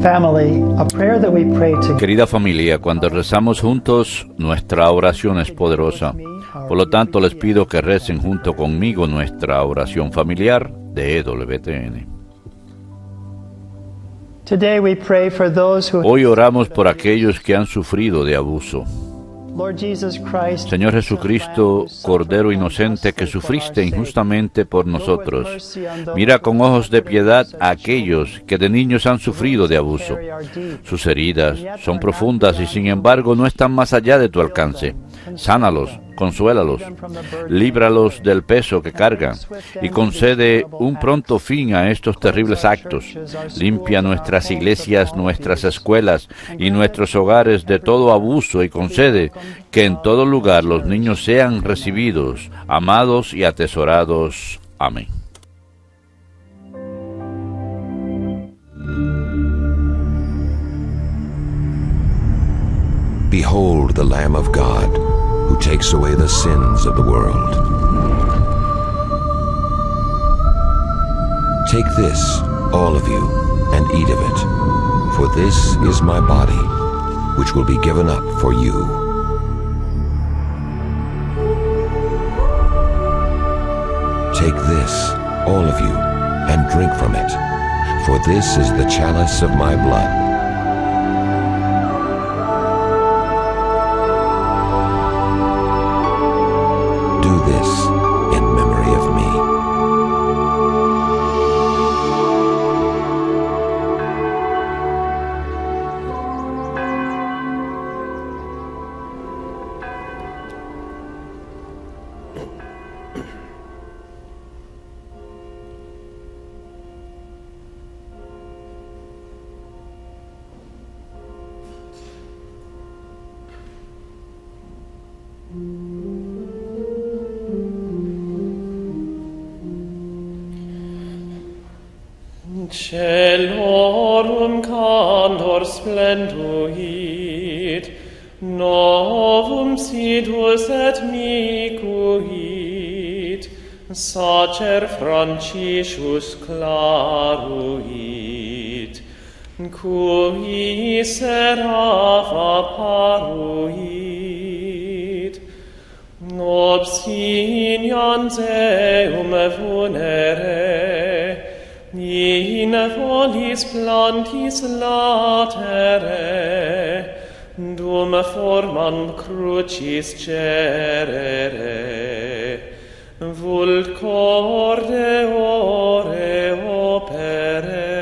Family, a prayer that we pray together. Querida familia, cuando rezamos juntos, nuestra oración es poderosa. Por lo tanto, les pido que recen junto conmigo nuestra oración familiar de EWTN. Today we pray for those who Hoy oramos por aquellos que han sufrido de abuso. Lord Jesus Christ, Señor Jesucristo, Cordero inocente que sufriste injustamente por nosotros, mira con ojos de piedad a aquellos que de niños han sufrido de abuso. Sus heridas son profundas y sin embargo no están más allá de tu alcance. Sánalos, consuélalos, líbralos del peso que cargan y concede un pronto fin a estos terribles actos. Limpia nuestras iglesias, nuestras escuelas y nuestros hogares de todo abuso y concede que en todo lugar los niños sean recibidos, amados y atesorados. Amén. Behold the Lamb of God, who takes away the sins of the world. Take this, all of you, and eat of it, for this is my body, which will be given up for you. Take this, all of you, and drink from it, for this is the chalice of my blood. Do this in memory of me. Celorum cantor splenduit, novum sidus et micuit, sacer Franciscus claruit, cui serapha paruit, obsinians eum funere, in foliis plantis latere, dum formam crucis cerere, vult corde ore opere.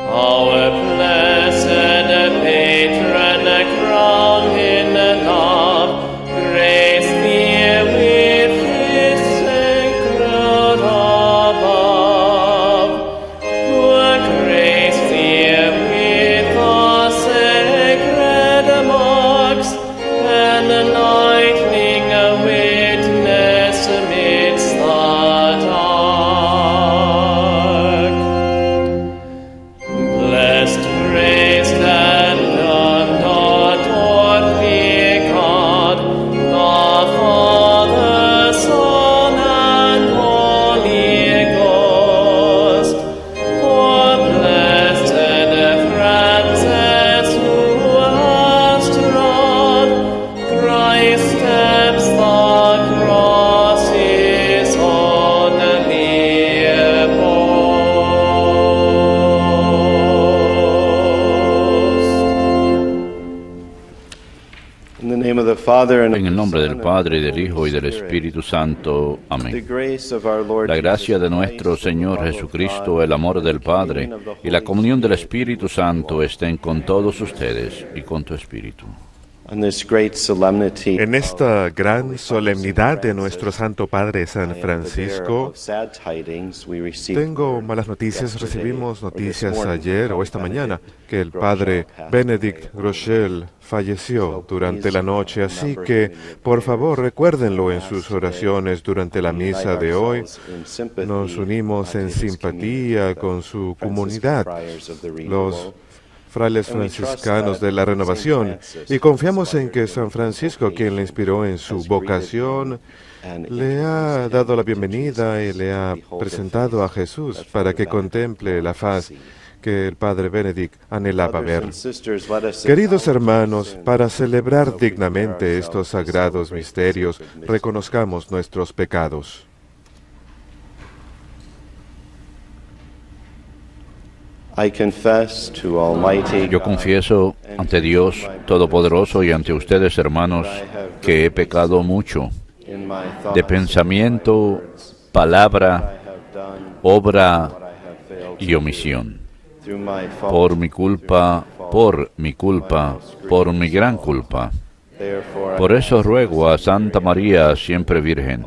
Our blessed patron, En el nombre del Padre, y del Hijo, y del Espíritu Santo. Amén. La gracia de nuestro Señor Jesucristo, el amor del Padre, y la comunión del Espíritu Santo estén con todos ustedes y con tu Espíritu. En esta gran solemnidad de nuestro Santo Padre San Francisco, tengo malas noticias. Recibimos noticias ayer o esta mañana que el Padre Benedict Groeschel falleció durante la noche, así que por favor recuérdenlo en sus oraciones durante la misa de hoy. Nos unimos en simpatía con su comunidad, los frailes franciscanos de la Renovación, y confiamos en que San Francisco, quien le inspiró en su vocación, le ha dado la bienvenida y le ha presentado a Jesús para que contemple la faz que el Padre Benedict anhelaba ver. Queridos hermanos, para celebrar dignamente estos sagrados misterios, reconozcamos nuestros pecados. Yo confieso ante Dios Todopoderoso y ante ustedes, hermanos, que he pecado mucho, de pensamiento, palabra, obra y omisión. Por mi culpa, por mi gran culpa. Por eso ruego a Santa María, siempre Virgen,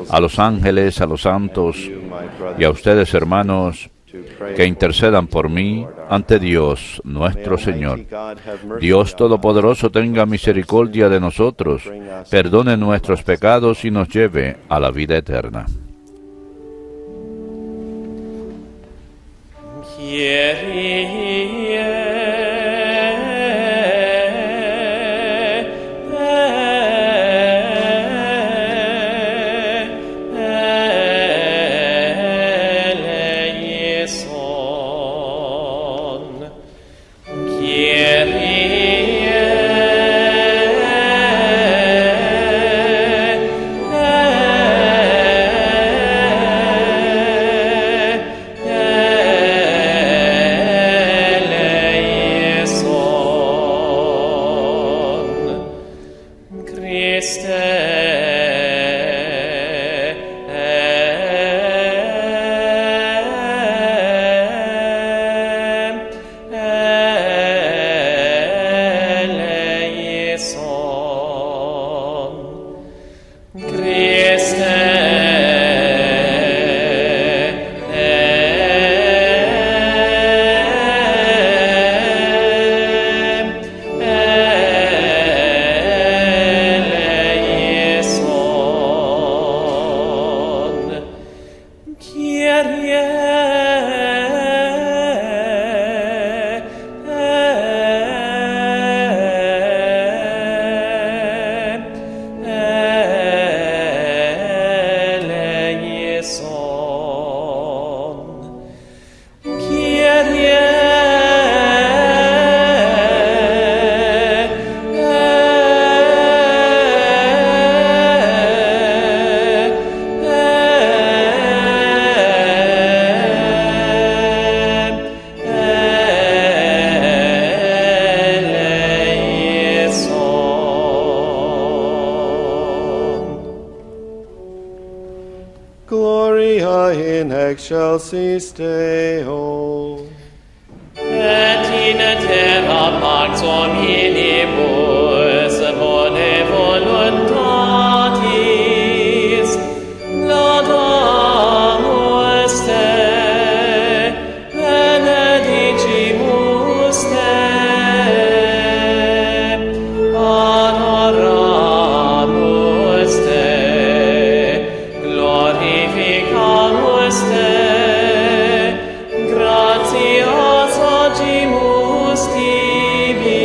a los ángeles, a los santos y a ustedes, hermanos, que intercedan por mí ante Dios nuestro Señor. Dios Todopoderoso tenga misericordia de nosotros, perdone nuestros pecados y nos lleve a la vida eterna. Gloria in excelsis Deo. Et in terra pax hominibus bone voluntatis laudamus te, benedicimus te, adoramus te, glorificamus te, gratias agimus tibi,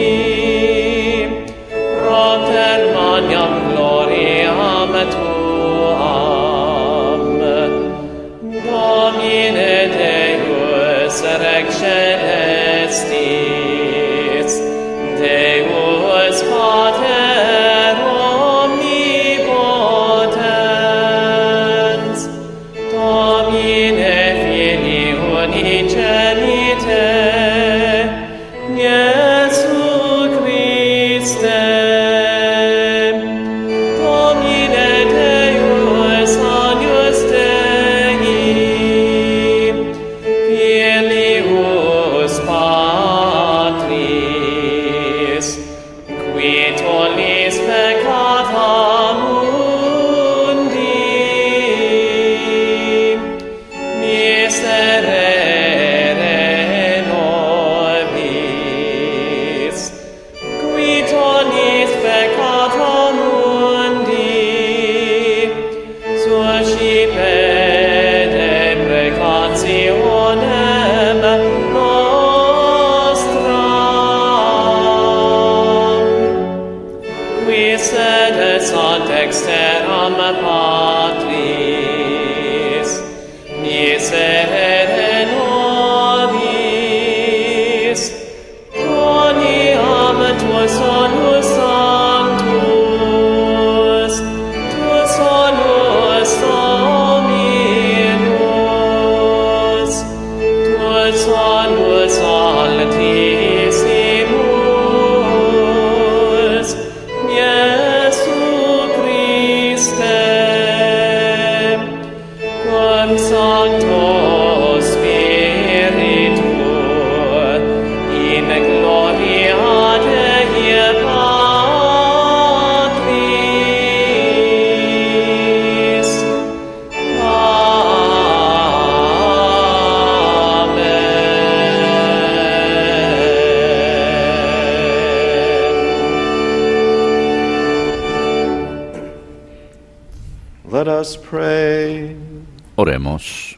Patris, miserere nobis, quoniam tuus sonus sanctus, tuus sonus Dominus, tuus sonus Altissimus, Iesu Christe, cum Sancto Spiritu, in gloria Dei Patris. Let us pray. Oremos.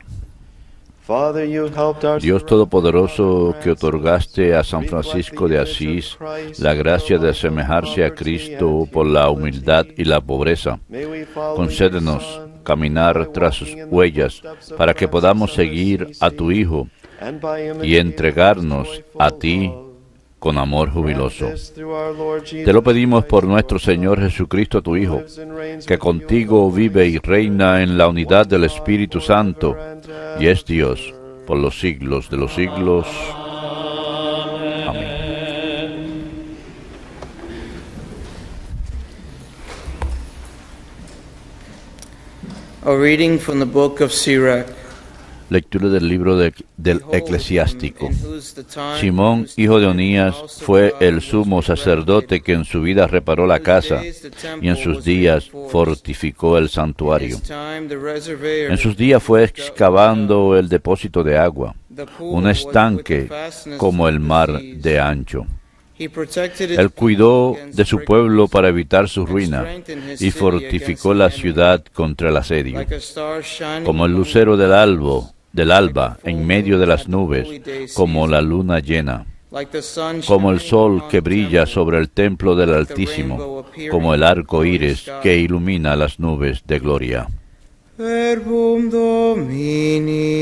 Father, you helped our Dios Todopoderoso, que otorgaste a San Francisco de Asís la gracia de asemejarse a Cristo por la humildad y la pobreza, concédenos caminar tras sus huellas para que podamos seguir a tu Hijo y entregarnos a ti con amor jubiloso. Te lo pedimos por nuestro Señor Jesucristo, tu Hijo, que contigo vive y reina en la unidad del Espíritu Santo, y es Dios por los siglos de los siglos. Amén. A reading from the book of Sirach. Lectura del libro del Eclesiástico. Simón, hijo de Onías, fue el sumo sacerdote que en su vida reparó la casa y en sus días fortificó el santuario. En sus días fue excavando el depósito de agua, un estanque como el mar de ancho. Él cuidó de su pueblo para evitar su ruina y fortificó la ciudad contra el asedio. Como el lucero del alba en medio de las nubes, como la luna llena, como el sol que brilla sobre el templo del Altísimo, como el arco iris que ilumina las nubes de gloria. Verbum Domini.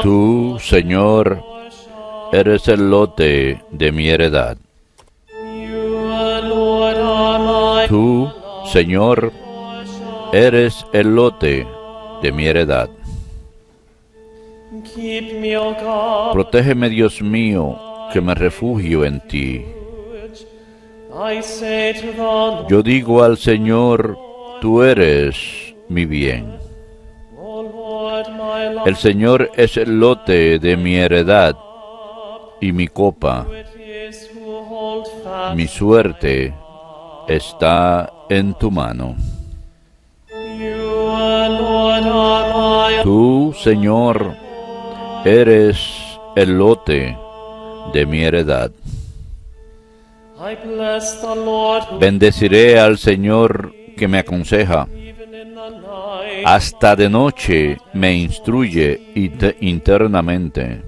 Tú, Señor, eres el lote de mi heredad. Tú, Señor, eres el lote de mi heredad. Protégeme, Dios mío, que me refugio en ti. Yo digo al Señor, tú eres mi bien. El Señor es el lote de mi heredad y mi copa. Mi suerte está en tu mano. Tú, Señor, eres el lote de mi heredad. Bendeciré al Señor que me aconseja. Hasta de noche me instruye internamente.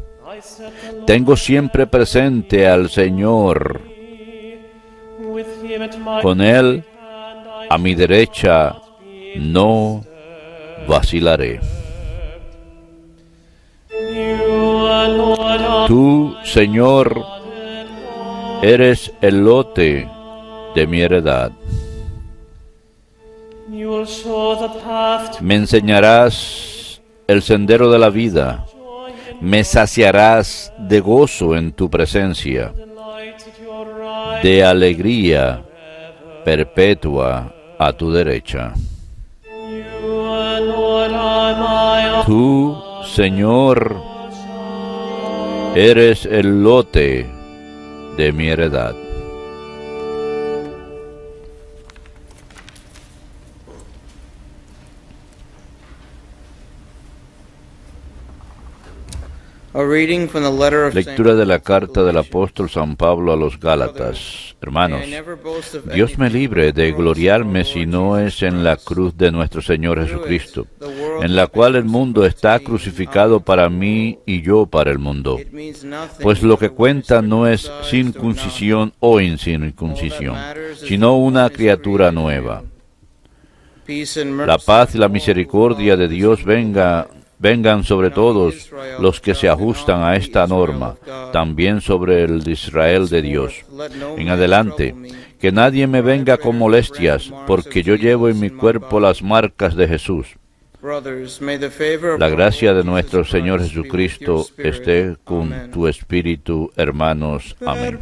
Tengo siempre presente al Señor. Con Él, a mi derecha, no vacilaré. Tú, Señor, eres el lote de mi heredad. Me enseñarás el sendero de la vida, me saciarás de gozo en tu presencia, de alegría perpetua a tu derecha. Tú, Señor, eres el lote de mi heredad. A reading from the letter of Lectura de la carta del apóstol San Pablo a los Gálatas. Hermanos, Dios me libre de gloriarme si no es en la cruz de nuestro Señor Jesucristo, en la cual el mundo está crucificado para mí y yo para el mundo. Pues lo que cuenta no es circuncisión o incircuncisión, sino una criatura nueva. La paz y la misericordia de Dios vengan sobre todos los que se ajustan a esta norma, también sobre el de Israel de Dios. En adelante, que nadie me venga con molestias, porque yo llevo en mi cuerpo las marcas de Jesús. La gracia de nuestro Señor Jesucristo esté con tu espíritu, hermanos. Amén.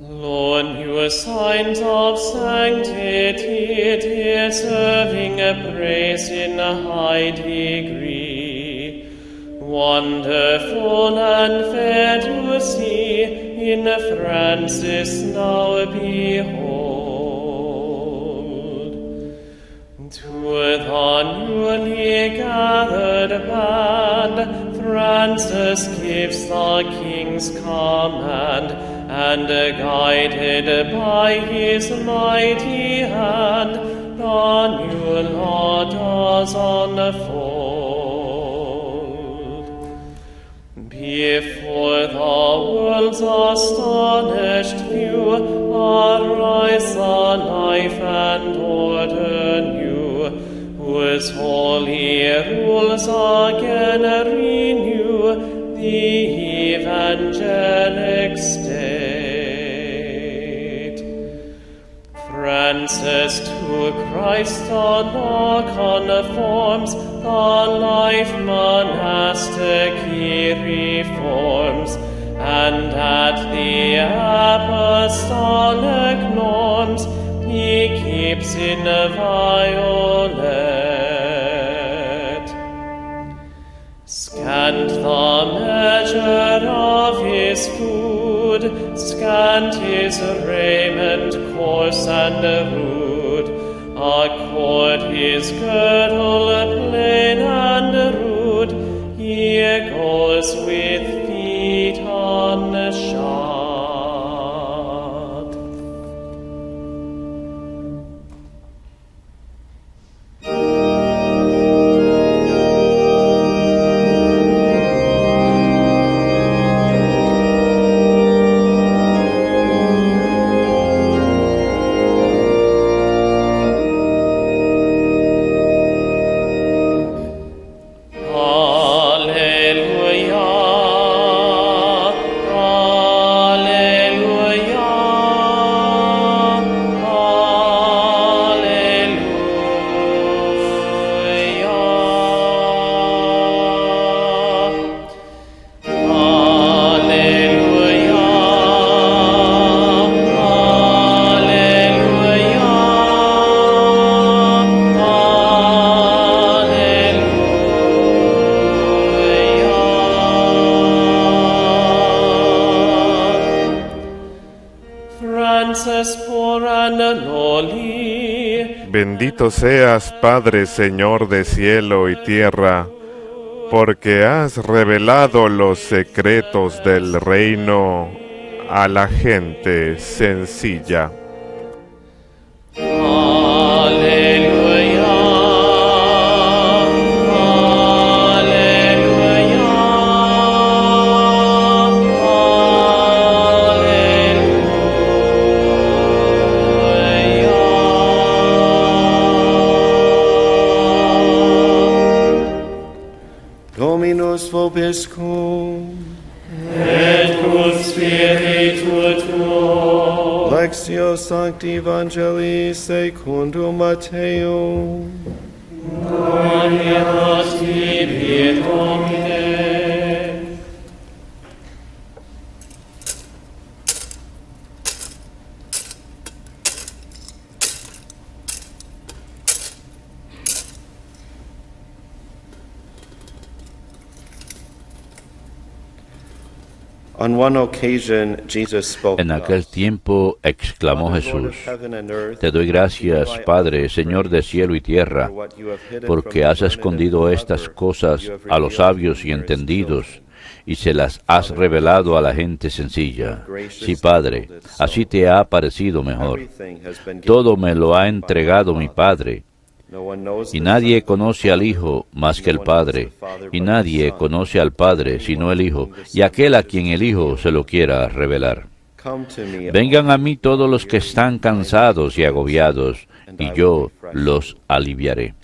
Lord, your signs of sanctity, deserving a praise in a high degree. Wonderful and fair to see, in Francis now behold. To the newly gathered band, Francis gives the King's command, and guided by his mighty hand, the new law does unfold. Before the world's astonished view, arise the life and order new, whose holy rules again renew the evangelic state. Francis to Christ the law conforms, the life monastic he reforms, and at the apostolic norms he keeps inviolate. Scant the measure of his food, scant his raiment coarse and rude, accord his girdle plain and rude, he goes with feet unshod. Bendito seas, Padre, Señor de cielo y tierra, porque has revelado los secretos del reino a la gente sencilla. Dominus vobiscum, et cum spiritu tuo. Lectio Sancti Evangelii secundum Matteum. Gloria tibi, Domine. On one occasion, Jesus spoke En aquel tiempo exclamó Jesús: Te doy gracias, Padre, Señor de cielo y tierra, porque has escondido estas cosas a los sabios y entendidos, y se las has revelado a la gente sencilla. Sí, Padre, así te ha parecido mejor. Todo me lo ha entregado mi Padre, y nadie conoce al Hijo más que el Padre, y nadie conoce al Padre sino el Hijo, y aquel a quien el Hijo se lo quiera revelar. Vengan a mí todos los que están cansados y agobiados, y yo los aliviaré.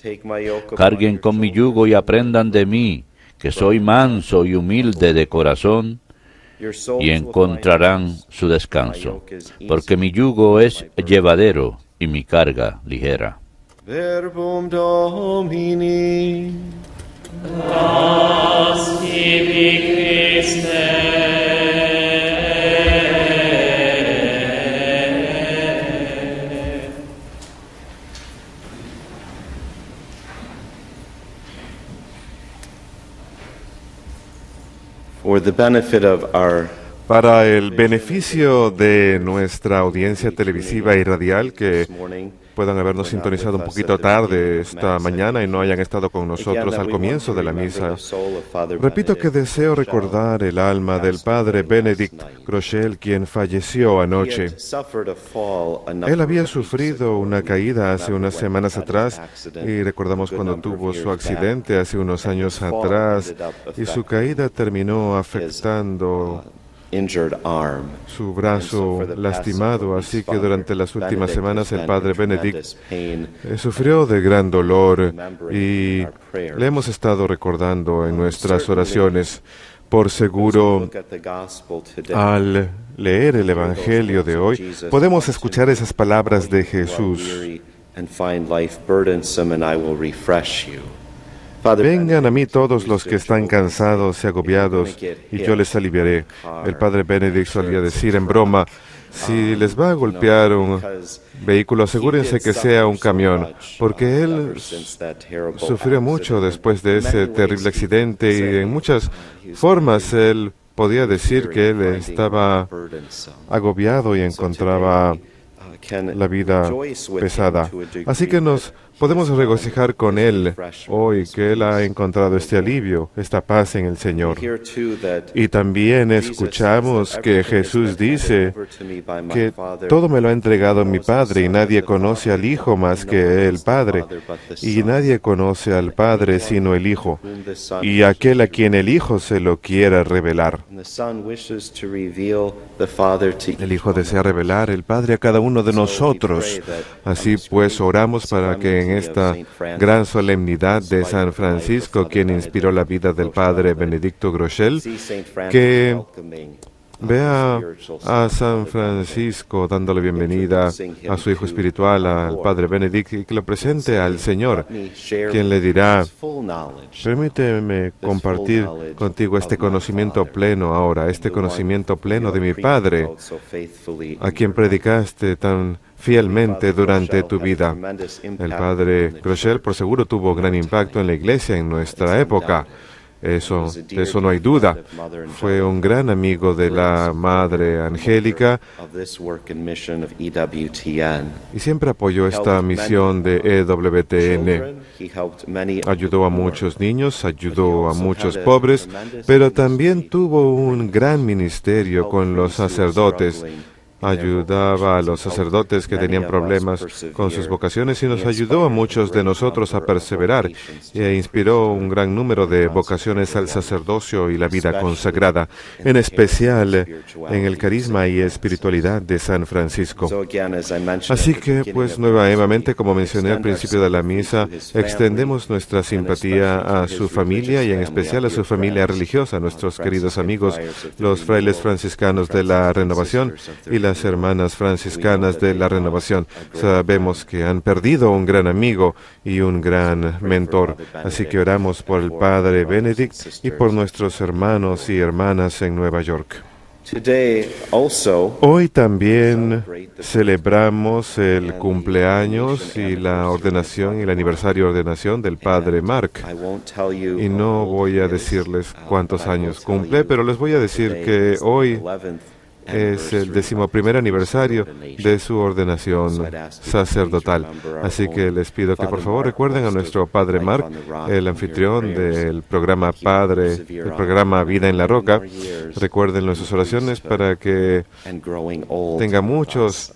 Carguen con mi yugo y aprendan de mí, que soy manso y humilde de corazón, y encontrarán su descanso, porque mi yugo es llevadero y mi carga ligera. Verbum Domini. Das tibi Christe. For the benefit of our Para el beneficio de nuestra audiencia televisiva y radial que puedan habernos sintonizado un poquito tarde esta mañana y no hayan estado con nosotros al comienzo de la misa, repito que deseo recordar el alma del Padre Benedict Groeschel, quien falleció anoche. Él había sufrido una caída hace unas semanas atrás y recordamos cuando tuvo su accidente hace unos años atrás y su caída terminó afectando su brazo lastimado, así que durante las últimas semanas el Padre Benedict sufrió de gran dolor y le hemos estado recordando en nuestras oraciones. Por seguro, al leer el Evangelio de hoy, podemos escuchar esas palabras de Jesús. Vengan a mí todos los que están cansados y agobiados, y yo les aliviaré. El Padre Benedict solía decir en broma, si les va a golpear un vehículo, asegúrense que sea un camión, porque él sufrió mucho después de ese terrible accidente y en muchas formas él podía decir que él estaba agobiado y encontraba la vida pesada. Así que nos podemos regocijar con él hoy, que él ha encontrado este alivio, esta paz en el Señor. Y también escuchamos que Jesús dice que todo me lo ha entregado mi Padre y nadie conoce al Hijo más que el Padre, y nadie conoce al Padre sino el Hijo, y aquel a quien el Hijo se lo quiera revelar. El Hijo desea revelar el Padre a cada uno de nosotros. Así pues, oramos para que en esta gran solemnidad de San Francisco, quien inspiró la vida del Padre Benedicto Groeschel, que vea a San Francisco dándole bienvenida a su hijo espiritual, al Padre Benedict, y que lo presente al Señor, quien le dirá, permíteme compartir contigo este conocimiento pleno ahora, este conocimiento pleno de mi Padre, a quien predicaste tan fielmente durante tu vida. El Padre Groeschel, por seguro, tuvo gran impacto en la Iglesia en nuestra época. De eso no hay duda. Fue un gran amigo de la Madre Angélica y siempre apoyó esta misión de EWTN. Ayudó a muchos niños, ayudó a muchos pobres, pero también tuvo un gran ministerio con los sacerdotes. Ayudaba a los sacerdotes que tenían problemas con sus vocaciones y nos ayudó a muchos de nosotros a perseverar e inspiró un gran número de vocaciones al sacerdocio y la vida consagrada, en especial en el carisma y espiritualidad de San Francisco. Así que, pues nuevamente, como mencioné al principio de la misa, extendemos nuestra simpatía a su familia y en especial a su familia religiosa, nuestros queridos amigos, los frailes franciscanos de la Renovación y las hermanas franciscanas de la Renovación. Sabemos que han perdido un gran amigo y un gran mentor. Así que oramos por el Padre Benedict y por nuestros hermanos y hermanas en Nueva York. Today also Hoy también celebramos el cumpleaños y la ordenación y el aniversario de ordenación del Padre Mark. I won't tell you Y no voy a decirles cuántos años cumple, pero les voy a decir que hoy es el 11º aniversario de su ordenación sacerdotal. Así que les pido que por favor recuerden a nuestro Padre Mark, el anfitrión del programa el programa Vida en la Roca. Recuérdenlo en sus oraciones para que tenga muchos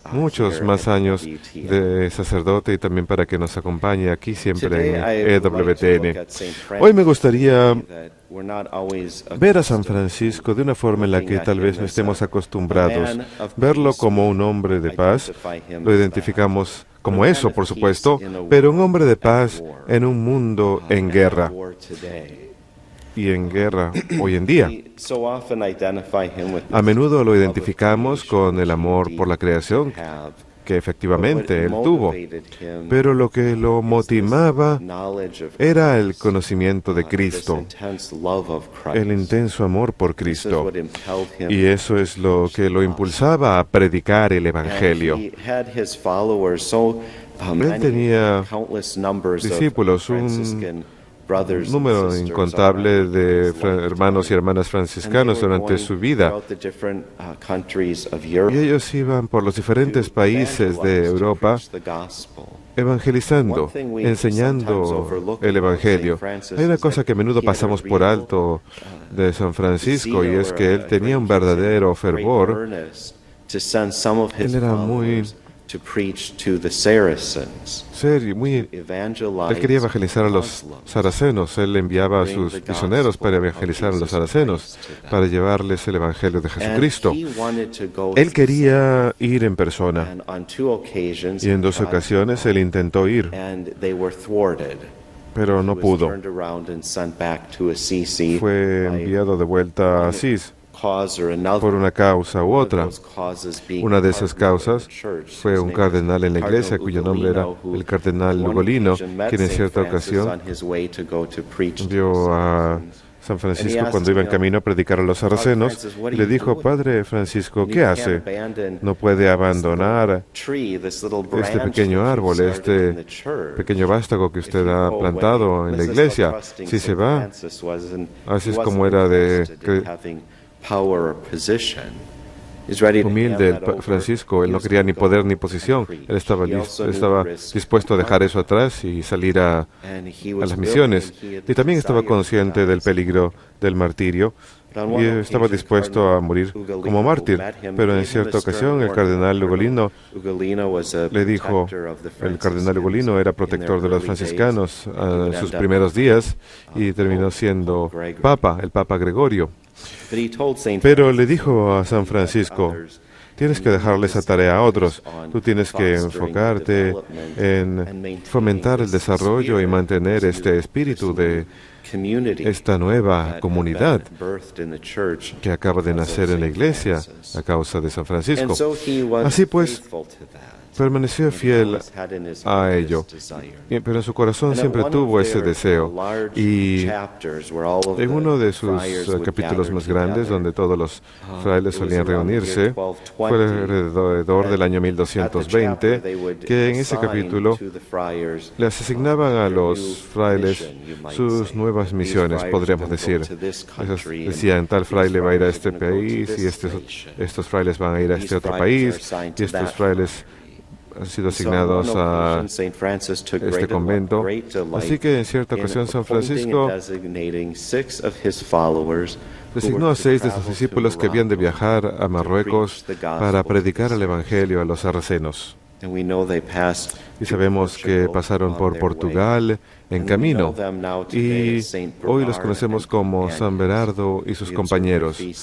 más años de sacerdote y también para que nos acompañe aquí siempre en EWTN. Hoy me gustaría ver a San Francisco de una forma en la que tal vez no estemos acostumbrados. Verlo como un hombre de paz, lo identificamos como eso, por supuesto, pero un hombre de paz en un mundo en guerra. Y en guerra hoy en día. A menudo lo identificamos con el amor por la creación que efectivamente él tuvo, pero lo que lo motivaba era el conocimiento de Cristo, el intenso amor por Cristo, y eso es lo que lo impulsaba a predicar el Evangelio. Él tenía discípulos, un número incontable de hermanos y hermanas franciscanos durante su vida. Y ellos iban por los diferentes países de Europa evangelizando, enseñando el Evangelio. Hay una cosa que a menudo pasamos por alto de San Francisco, y es que él tenía un verdadero fervor. Él era muy serio, él quería evangelizar a los saracenos. Él enviaba a sus misioneros para evangelizar a los saracenos, para llevarles el Evangelio de Jesucristo. Él quería ir en persona, y en 2 ocasiones él intentó ir, pero no pudo. Fue enviado de vuelta a Asís por una causa u otra. Una de esas causas fue un cardenal en la iglesia cuyo nombre era el cardenal Ugolino, quien en cierta ocasión vio a San Francisco cuando iba en camino a predicar a los saracenos y le dijo: Padre Francisco, ¿qué hace? No puede abandonar este pequeño árbol, este pequeño vástago que usted ha plantado en la iglesia. Si se va, así es como era de humilde Francisco. Él no quería ni poder ni posición. Él estaba dispuesto a dejar eso atrás y salir a las misiones. Y también estaba consciente del peligro del martirio y estaba dispuesto a morir como mártir. Pero en cierta ocasión el cardenal Ugolino le dijo, el cardenal Ugolino era protector de los franciscanos en sus primeros días y terminó siendo papa, el Papa Gregorio. Pero le dijo a San Francisco: tienes que dejarle esa tarea a otros. Tú tienes que enfocarte en fomentar el desarrollo y mantener este espíritu de esta nueva comunidad que acaba de nacer en la iglesia a causa de San Francisco. Así pues, permaneció fiel a ello, pero en su corazón siempre tuvo ese deseo. Y en uno de sus capítulos más grandes, donde todos los frailes solían reunirse, fue alrededor del año 1220, que en ese capítulo les asignaban a los frailes sus nuevas misiones, podríamos decir. Decían: tal fraile va a ir a este país, y estos frailes van a ir a este otro país, y estos frailes han sido asignados a este convento. Así que en cierta ocasión San Francisco designó a 6 de sus discípulos que habían de viajar a Marruecos para predicar el Evangelio a los sarracenos. Y sabemos que pasaron por Portugal en camino, y hoy los conocemos como San Bernardo y sus compañeros. Y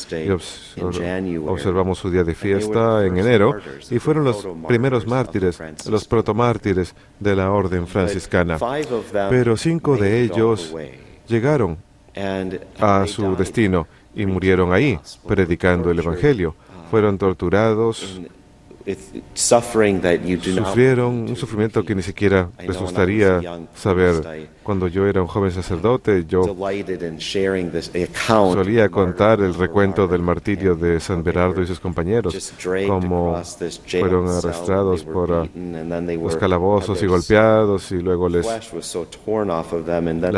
observamos su día de fiesta en enero, y fueron los primeros mártires, los protomártires de la orden franciscana. Pero 5 de ellos llegaron a su destino y murieron ahí, predicando el Evangelio. Fueron torturados sufrieron un sufrimiento que ni siquiera les gustaría saber. Cuando yo era un joven sacerdote, yo solía contar el recuento del martirio de San Berardo y sus compañeros, cómo fueron arrastrados por los calabozos y golpeados, y luego la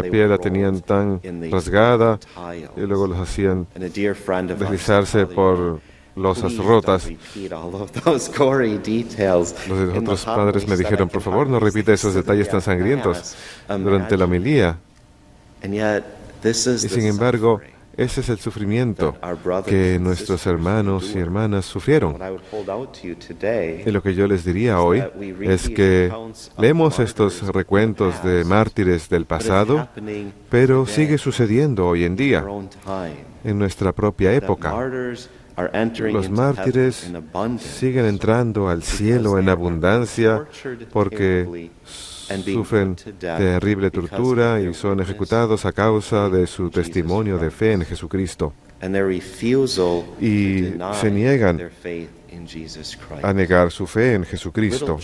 piel la tenían tan rasgada, y luego los hacían deslizarse por losas rotas. Los otros padres me dijeron, por favor, no repita esos detalles tan sangrientos durante la homilía. Y sin embargo, ese es el sufrimiento que nuestros hermanos y hermanas sufrieron. Y lo que yo les diría hoy es que leemos estos recuentos de mártires del pasado, pero sigue sucediendo hoy en día, en nuestra propia época. Los mártires siguen entrando al cielo en abundancia porque sufren terrible tortura y son ejecutados a causa de su testimonio de fe en Jesucristo. Y se niegan a negar su fe en Jesucristo.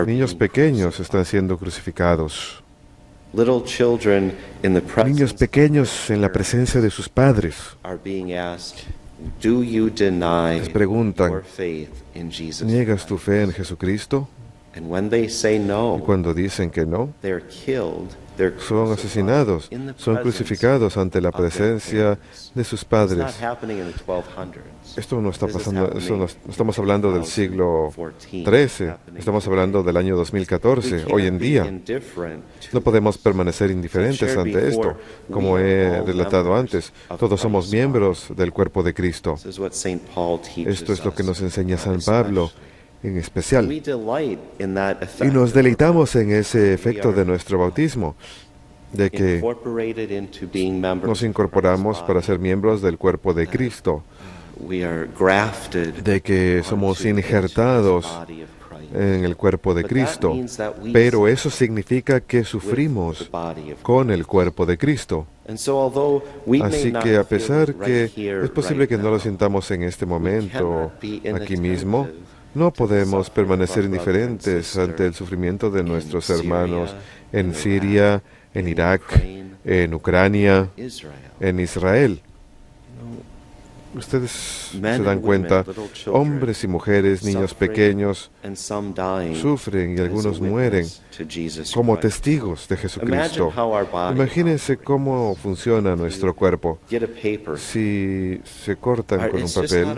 Niños pequeños están siendo crucificados. Niños pequeños en la presencia de sus padres les preguntan, ¿niegas tu fe en Jesucristo? Y cuando dicen que no, son asesinados, son crucificados ante la presencia de sus padres. Esto no está pasando, no estamos hablando del siglo XIII, estamos hablando del año 2014, hoy en día. No podemos permanecer indiferentes ante esto, como he relatado antes. Todos somos miembros del cuerpo de Cristo. Esto es lo que nos enseña San Pablo en especial. Y nos deleitamos en ese efecto de nuestro bautismo, de que nos incorporamos para ser miembros del cuerpo de Cristo, de que somos injertados en el cuerpo de Cristo, pero eso significa que sufrimos con el cuerpo de Cristo. Así que a pesar que es posible que no lo sintamos en este momento, aquí mismo, no podemos permanecer indiferentes ante el sufrimiento de nuestros hermanos en Siria, en Irak, en Ucrania, en Israel. Ustedes se dan cuenta, hombres y mujeres, niños pequeños, sufren y algunos mueren como testigos de Jesucristo. Imagínense cómo funciona nuestro cuerpo. Si se cortan con un papel,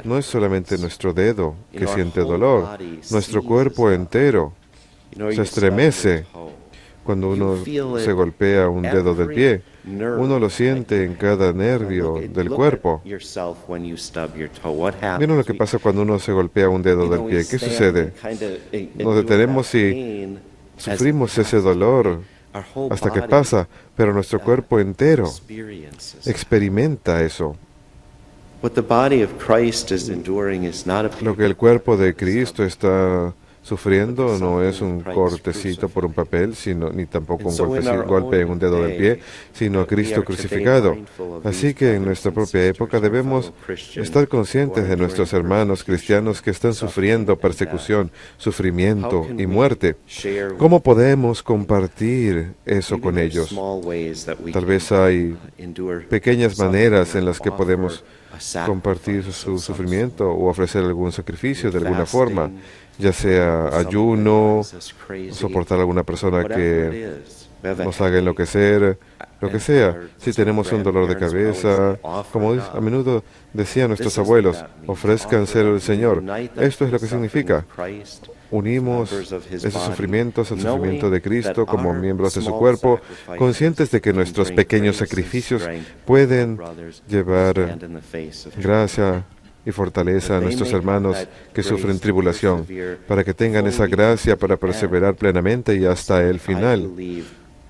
no es solamente nuestro dedo que siente dolor, nuestro cuerpo entero se estremece. Cuando uno se golpea un dedo del pie, uno lo siente en cada nervio del cuerpo. Miren lo que pasa cuando uno se golpea un dedo del pie. ¿Qué sucede? Nos detenemos y sufrimos ese dolor hasta que pasa, pero nuestro cuerpo entero experimenta eso. Lo que el cuerpo de Cristo está sufriendo no es un cortecito por un papel, ni tampoco un golpe en un dedo del pie, sino a Cristo crucificado. Así que en nuestra propia época debemos estar conscientes de nuestros hermanos cristianos que están sufriendo persecución, sufrimiento y muerte. ¿Cómo podemos compartir eso con ellos? Tal vez hay pequeñas maneras en las que podemos compartir su sufrimiento o ofrecer algún sacrificio de alguna forma, ya sea ayuno, soportar a alguna persona que nos haga enloquecer, lo que sea. Si tenemos un dolor de cabeza, como a menudo decían nuestros abuelos, ofrézcanselo al Señor. Esto es lo que significa. Unimos esos sufrimientos al sufrimiento de Cristo como miembros de su cuerpo, conscientes de que nuestros pequeños sacrificios pueden llevar gracia y fortaleza a nuestros hermanos que sufren tribulación, para que tengan esa gracia para perseverar plenamente y hasta el final,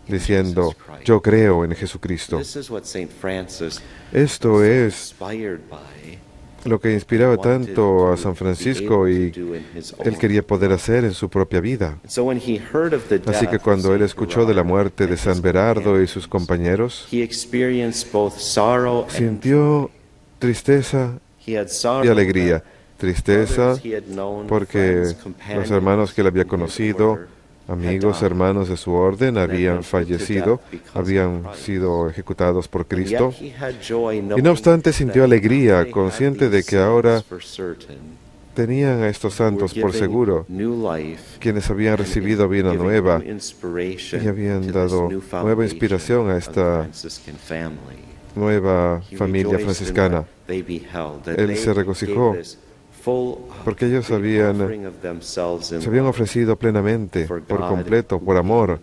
diciendo, yo creo en Jesucristo. Esto es lo que inspiraba tanto a San Francisco y él quería poder hacer en su propia vida. Así que cuando él escuchó de la muerte de San Berardo y sus compañeros, sintió tristeza y alegría. tristeza porque los hermanos que él había conocido, amigos, hermanos de su orden, habían fallecido, habían sido ejecutados por Cristo. Y no obstante sintió alegría, consciente de que ahora tenían a estos santos por seguro, quienes habían recibido vida nueva y habían dado nueva inspiración a esta nueva familia franciscana. Él se regocijó porque ellos se habían ofrecido plenamente, por completo, por amor,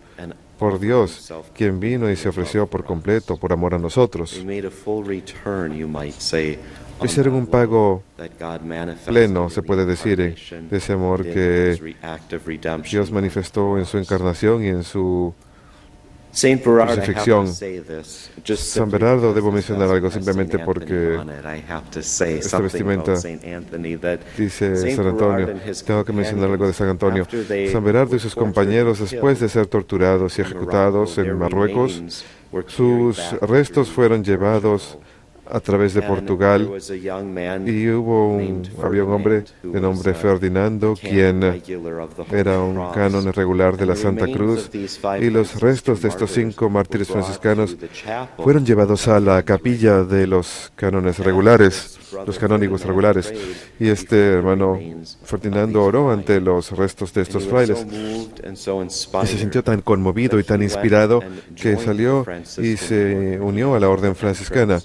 por Dios, quien vino y se ofreció por completo, por amor a nosotros. Hicieron un pago pleno, se puede decir, de ese amor que Dios manifestó en su encarnación y en su crucifixión. San Bernardo, debo mencionar algo simplemente porque esta vestimenta dice San Antonio. Tengo que mencionar algo de San Antonio. San Bernardo y sus compañeros, después de ser torturados y ejecutados en Marruecos, sus restos fueron llevados a través de Portugal, y había un hombre de nombre Ferdinando, quien era un canon regular de la Santa Cruz, y los restos de estos 5 mártires franciscanos fueron llevados a la capilla de los cánones regulares, los canónigos regulares, y este hermano Ferdinando oró ante los restos de estos frailes, y se sintió tan conmovido y tan inspirado que salió y se unió a la orden franciscana.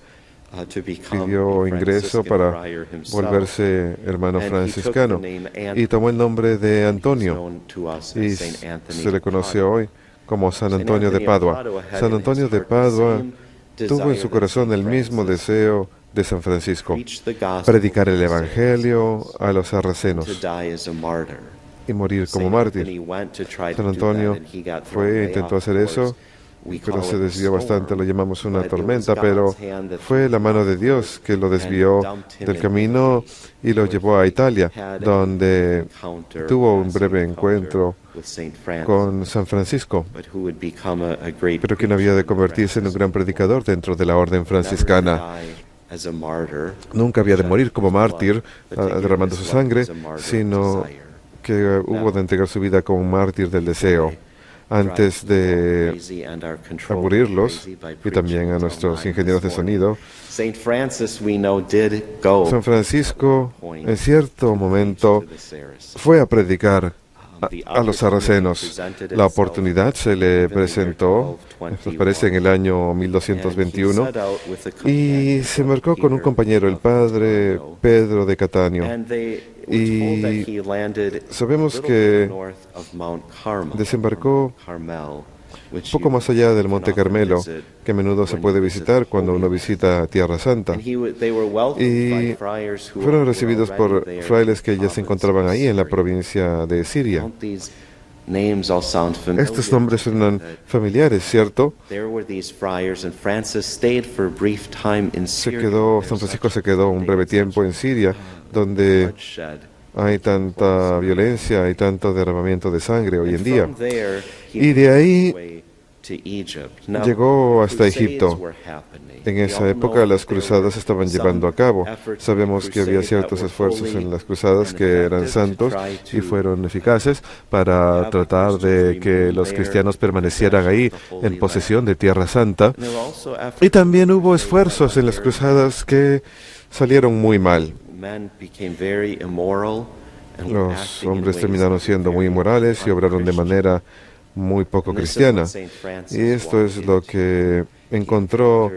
Pidió ingreso para volverse hermano franciscano y tomó el nombre de Antonio, y se le conoce hoy como San Antonio de Padua. San Antonio de Padua tuvo en su corazón el mismo deseo de San Francisco: predicar el Evangelio a los sarracenos y morir como mártir. San Antonio intentó hacer eso, pero se desvió bastante, lo llamamos una tormenta, pero fue la mano de Dios que lo desvió del camino y lo llevó a Italia, donde tuvo un breve encuentro con San Francisco, pero quien había de convertirse en un gran predicador dentro de la orden franciscana. Nunca había de morir como mártir, derramando su sangre, sino que hubo de entregar su vida como un mártir del deseo. Antes de aburrirlos, y también a nuestros ingenieros de sonido, San Francisco en cierto momento fue a predicar a los sarracenos. La oportunidad se le presentó, esto parece en el año 1221, y se embarcó con un compañero, el padre Pedro de Catania. Y sabemos que desembarcó poco más allá del Monte Carmelo, que a menudo se puede visitar cuando uno visita Tierra Santa. Y fueron recibidos por frailes que ya se encontraban ahí en la provincia de Siria. Estos nombres suenan familiares, ¿cierto? San Francisco se quedó un breve tiempo en Siria, donde hay tanta violencia y tanto derramamiento de sangre hoy en día. Y de ahí llegó hasta Egipto. En esa época las cruzadas se estaban llevando a cabo. Sabemos que había ciertos esfuerzos en las cruzadas que eran santos y fueron eficaces para tratar de que los cristianos permanecieran ahí en posesión de Tierra Santa. Y también hubo esfuerzos en las cruzadas que salieron muy mal. Los hombres terminaron siendo muy inmorales y obraron de manera muy poco cristiana. Y esto es lo que encontró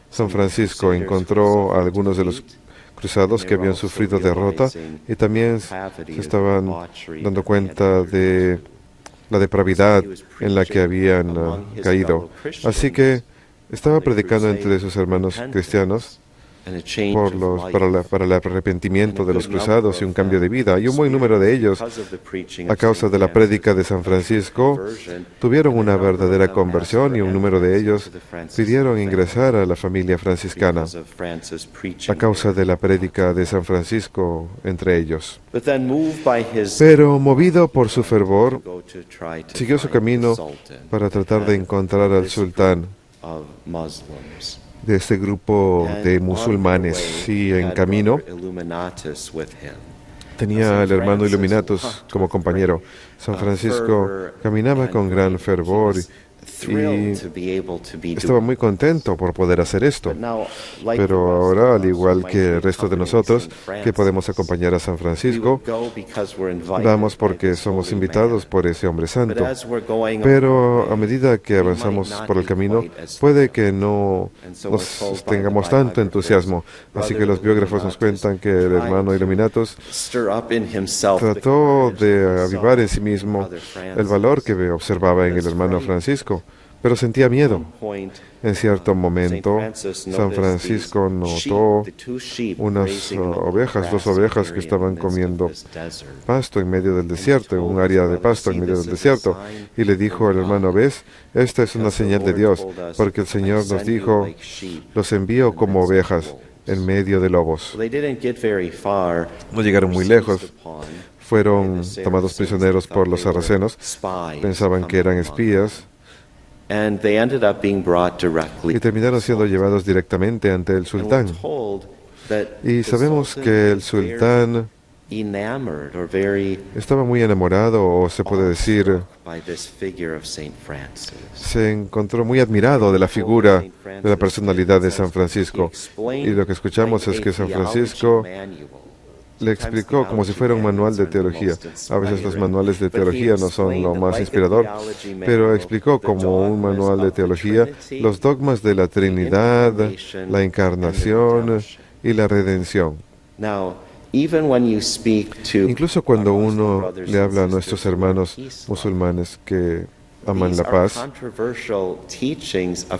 San Francisco. Encontró a algunos de los cruzados que habían sufrido derrota y también se estaban dando cuenta de la depravidad en la que habían caído. Así que estaba predicando entre sus hermanos cristianos para el arrepentimiento de los cruzados y un cambio de vida. Y un buen número de ellos, a causa de la prédica de San Francisco, tuvieron una verdadera conversión, y un número de ellos pidieron ingresar a la familia franciscana a causa de la prédica de San Francisco entre ellos. Pero movido por su fervor, siguió su camino para tratar de encontrar al sultán de este grupo de musulmanes, y en camino Tenía al hermano Illuminatus como compañero. San Francisco caminaba con gran fervor y estaba muy contento por poder hacer esto. Pero ahora, al igual que el resto de nosotros, que podemos acompañar a San Francisco, vamos porque somos invitados por ese hombre santo. Pero a medida que avanzamos por el camino, puede que no nos tengamos tanto entusiasmo. Así que los biógrafos nos cuentan que el hermano Illuminatus trató de avivar en sí mismo el valor que observaba en el hermano Francisco, pero sentía miedo. En cierto momento, San Francisco notó unas ovejas, 2 ovejas que estaban comiendo pasto en medio del desierto, en un área de pasto en medio del desierto, y le dijo al hermano: ¿ves? Esta es una señal de Dios, porque el Señor nos dijo: los envío como ovejas en medio de lobos. No llegaron muy lejos. Fueron tomados prisioneros por los sarracenos. Pensaban que eran espías. Y terminaron siendo llevados directamente ante el sultán. Y sabemos que el sultán estaba muy enamorado, o se puede decir, se encontró muy admirado de la figura, de la personalidad de San Francisco. Y lo que escuchamos es que San Francisco le explicó como si fuera un manual de teología. A veces los manuales de teología no son lo más inspirador, pero explicó como un manual de teología los dogmas de la Trinidad, la encarnación y la redención. Incluso cuando uno le habla a nuestros hermanos musulmanes que aman la paz,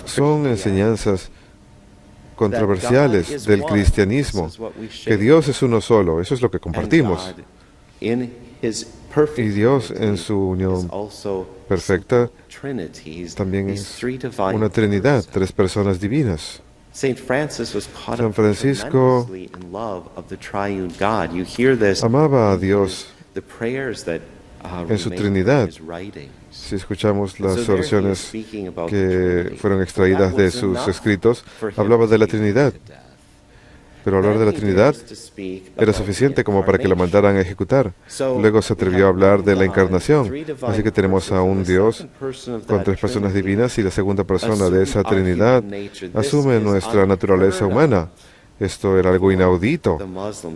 son enseñanzas controversiales del cristianismo, que Dios es uno solo, eso es lo que compartimos. Y Dios en su unión perfecta también es una Trinidad, 3 personas divinas. San Francisco amaba a Dios en su Trinidad. Si escuchamos las oraciones que fueron extraídas de sus escritos, hablaba de la Trinidad. Pero hablar de la Trinidad era suficiente como para que lo mandaran a ejecutar. Luego se atrevió a hablar de la encarnación. Así que tenemos a un Dios con 3 personas divinas, y la segunda persona de esa Trinidad asume nuestra naturaleza humana. Esto era algo inaudito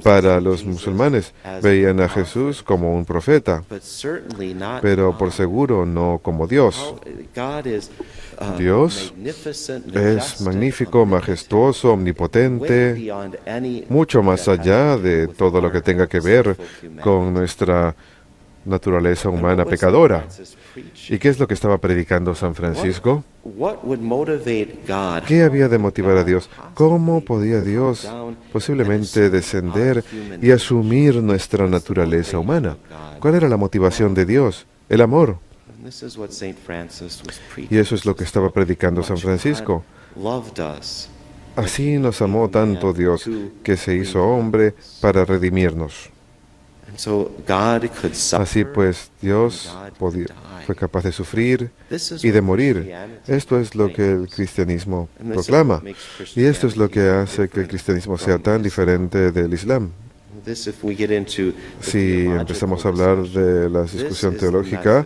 para los musulmanes. Veían a Jesús como un profeta, pero por seguro no como Dios. Dios es magnífico, majestuoso, omnipotente, mucho más allá de todo lo que tenga que ver con nuestra naturaleza humana pecadora. ¿Y qué es lo que estaba predicando San Francisco? ¿Qué había de motivar a Dios? ¿Cómo podía Dios posiblemente descender y asumir nuestra naturaleza humana? ¿Cuál era la motivación de Dios? El amor. Y eso es lo que estaba predicando San Francisco. Así nos amó tanto Dios, que se hizo hombre para redimirnos. Así pues, Dios fue capaz de sufrir y de morir. Esto es lo que el cristianismo proclama. Y esto es lo que hace que el cristianismo sea tan diferente del Islam. Si empezamos a hablar de la discusión teológica,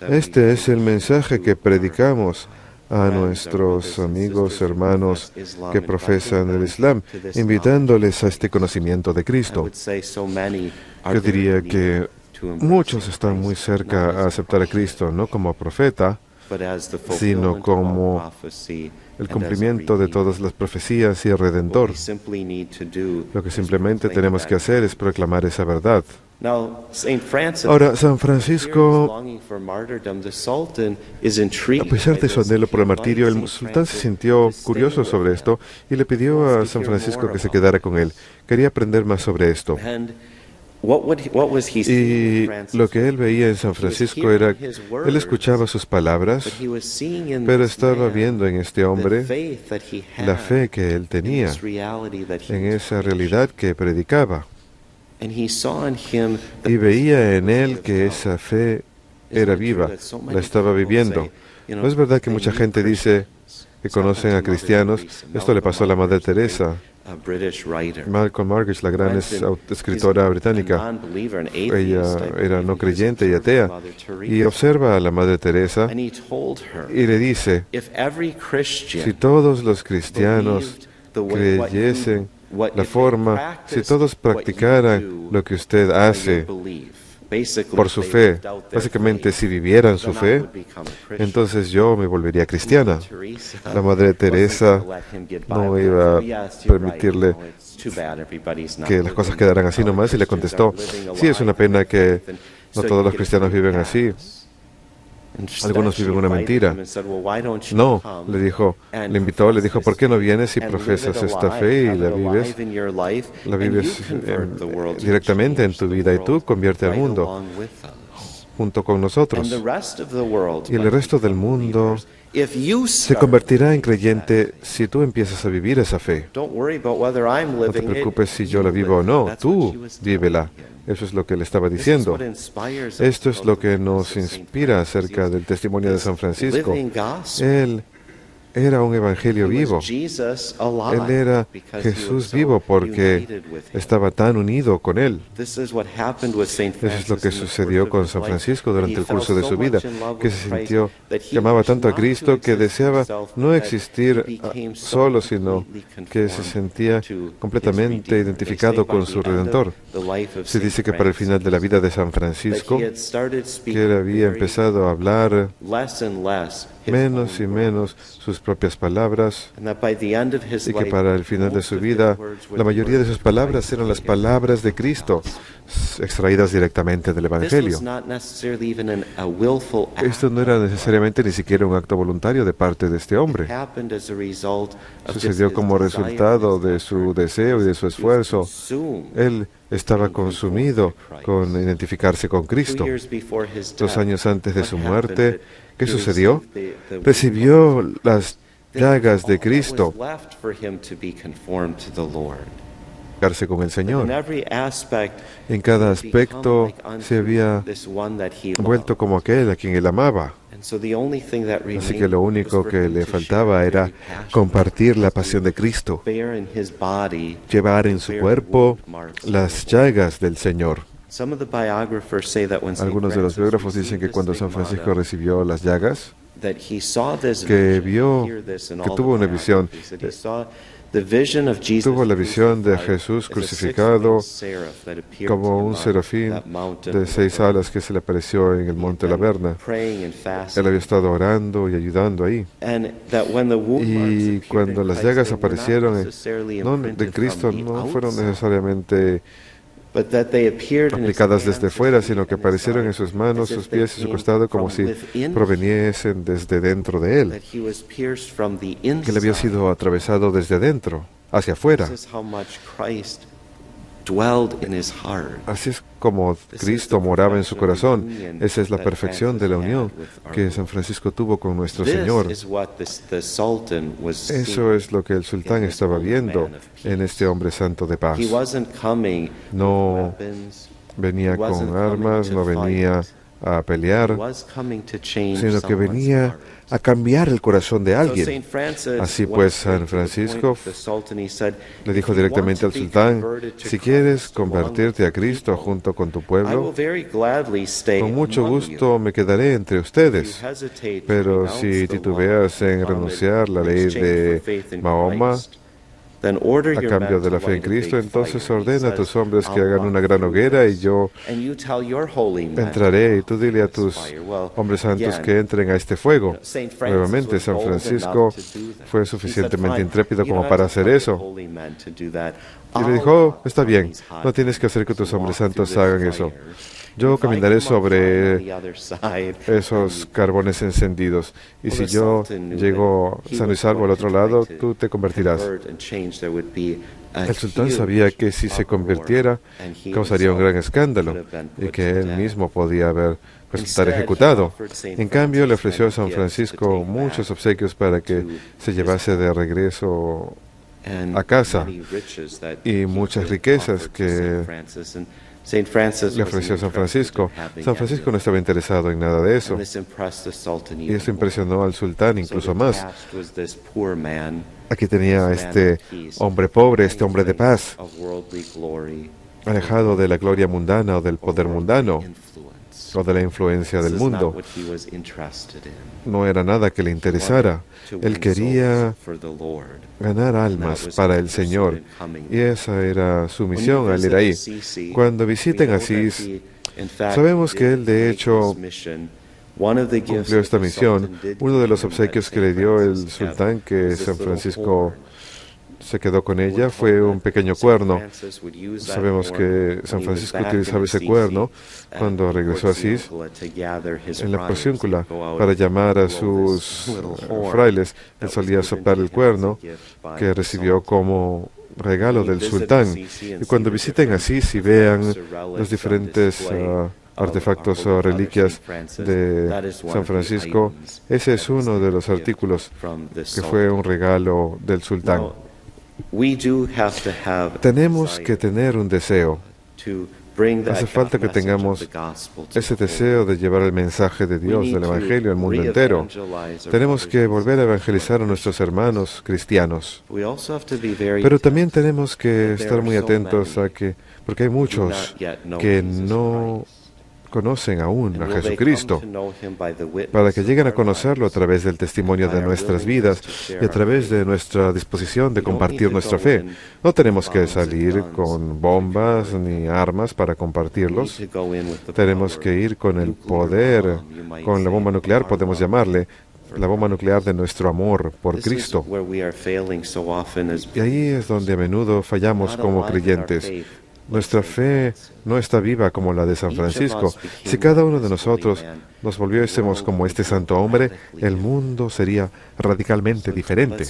este es el mensaje que predicamos a nuestros amigos, hermanos que profesan el Islam, invitándoles a este conocimiento de Cristo. Yo diría que muchos están muy cerca a aceptar a Cristo, no como profeta, sino como el cumplimiento de todas las profecías y el Redentor. Lo que simplemente tenemos que hacer es proclamar esa verdad. Ahora, San Francisco, a pesar de su anhelo por el martirio, el sultán se sintió curioso sobre esto y le pidió a San Francisco que se quedara con él. Quería aprender más sobre esto. Y lo que él veía en San Francisco era, él escuchaba sus palabras, pero estaba viendo en este hombre la fe que él tenía, en esa realidad que predicaba. Y veía en él que esa fe era viva, la estaba viviendo. ¿No es verdad que mucha gente dice que conocen a cristianos. Esto le pasó a la Madre Teresa. Malcolm Muggeridge, la gran escritora británica, ella era no creyente y atea, y observa a la Madre Teresa y le dice, si todos los cristianos creyesen la forma, si todos practicaran lo que usted hace por su fe, básicamente si vivieran su fe, entonces yo me volvería cristiana. La Madre Teresa no iba a permitirle que las cosas quedaran así nomás y le contestó, sí, es una pena que no todos los cristianos viven así. Algunos viven una mentira. No, le dijo, le invitó, le dijo, ¿por qué no vienes y profesas esta fe y la vives directamente en tu vida y tú convierte al mundo junto con nosotros? Y el resto del mundo se convertirá en creyente si tú empiezas a vivir esa fe. No te preocupes si yo la vivo o no, tú vívela. Eso es lo que le estaba diciendo. Esto es lo que nos inspira acerca del testimonio de San Francisco. Él era un evangelio vivo. Él era Jesús vivo porque estaba tan unido con Él. Eso es lo que sucedió con San Francisco durante el curso de su vida, que se sintió, que amaba tanto a Cristo que deseaba no existir solo, sino que se sentía completamente identificado con su Redentor. Se dice que para el final de la vida de San Francisco, que él había empezado a hablar menos y menos sus propias palabras, y que para el final de su vida la mayoría de sus palabras eran las palabras de Cristo, extraídas directamente del Evangelio. Esto no era necesariamente ni siquiera un acto voluntario de parte de este hombre. Sucedió como resultado de su deseo y de su esfuerzo. Él estaba consumido con identificarse con Cristo. 2 años antes de su muerte, ¿qué sucedió? Recibió las llagas de Cristo con el Señor. En cada aspecto se había vuelto como aquel a quien él amaba. Así que lo único que le faltaba era compartir la pasión de Cristo, llevar en su cuerpo las llagas del Señor. Algunos de los biógrafos dicen que cuando San Francisco recibió las llagas, que vio, que tuvo una visión, tuvo la visión de Jesús crucificado como un serafín de 6 alas que se le apareció en el monte Laverna. Él había estado orando y ayudando ahí. Y cuando las llagas aparecieron de Cristo, no fueron necesariamente aplicadas desde fuera, sino que aparecieron en sus manos, sus pies y su costado como si proveniesen desde dentro de él, que le había sido atravesado desde adentro hacia afuera. Así es como Cristo moraba en su corazón. Esa es la perfección de la unión que San Francisco tuvo con nuestro Señor. Eso es lo que el sultán estaba viendo en este hombre santo de paz. No venía con armas, no venía a pelear, sino que venía a cambiar el corazón de alguien. Así pues, San Francisco le dijo directamente al sultán, si quieres convertirte a Cristo junto con tu pueblo, con mucho gusto me quedaré entre ustedes. Pero si titubeas en renunciar la ley de Mahoma, a cambio de la fe en Cristo, entonces ordena a tus hombres que hagan una gran hoguera y yo entraré, y tú dile a tus hombres santos que entren a este fuego. Nuevamente, San Francisco fue suficientemente intrépido como para hacer eso. Y le dijo, está bien, no tienes que hacer que tus hombres santos hagan eso. Yo caminaré sobre esos carbones encendidos, y si yo llego sano y salvo al otro lado, tú te convertirás. El sultán sabía que si se convirtiera, causaría un gran escándalo, y que él mismo podía resultar ejecutado. En cambio, le ofreció a San Francisco muchos obsequios para que se llevase de regreso a casa y muchas riquezas que le ofreció San Francisco. San Francisco no estaba interesado en nada de eso, y eso impresionó al sultán incluso más. Aquí tenía este hombre pobre, este hombre de paz, alejado de la gloria mundana o del poder mundano o de la influencia del mundo. No era nada que le interesara. Él quería ganar almas para el Señor, y esa era su misión al ir ahí. Cuando visiten Asís, sabemos que él de hecho cumplió esta misión. Uno de los obsequios que le dio el sultán, que San Francisco se quedó con ella, fue un pequeño cuerno. Sabemos que San Francisco utilizaba ese cuerno cuando regresó a Asís en la porciúncula para llamar a sus frailes. Él solía soplar el cuerno que recibió como regalo del sultán. Y cuando visiten Asís y vean los diferentes artefactos o reliquias de San Francisco, ese es uno de los artículos que fue un regalo del sultán. Tenemos que tener un deseo. Hace falta que tengamos ese deseo de llevar el mensaje de Dios, del Evangelio, al mundo entero. Tenemos que volver a evangelizar a nuestros hermanos cristianos. Pero también tenemos que estar muy atentos a que, porque hay muchos que no conocen aún a Jesucristo, para que lleguen a conocerlo a través del testimonio de nuestras vidas y a través de nuestra disposición de compartir nuestra fe. No tenemos que salir con bombas ni armas para compartirlos. Tenemos que ir con el poder, con la bomba nuclear, podemos llamarle, la bomba nuclear de nuestro amor por Cristo. Y ahí es donde a menudo fallamos como creyentes. Nuestra fe no está viva como la de San Francisco. Si cada uno de nosotros nos volviésemos como este santo hombre, el mundo sería radicalmente diferente.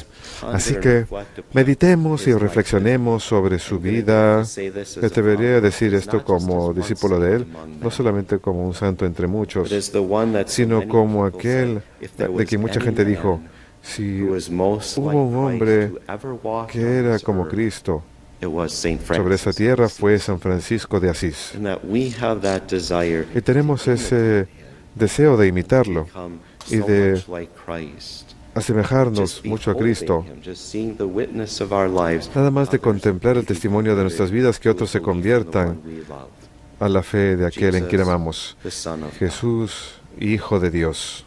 Así que meditemos y reflexionemos sobre su vida. Me atrevería a decir esto como discípulo de él, no solamente como un santo entre muchos, sino como aquel de quien mucha gente dijo, si hubo un hombre que era como Cristo sobre esa tierra, fue San Francisco de Asís. Y tenemos ese deseo de imitarlo y de asemejarnos mucho a Cristo. Nada más de contemplar el testimonio de nuestras vidas, que otros se conviertan a la fe de aquel en quien amamos, Jesús, Hijo de Dios.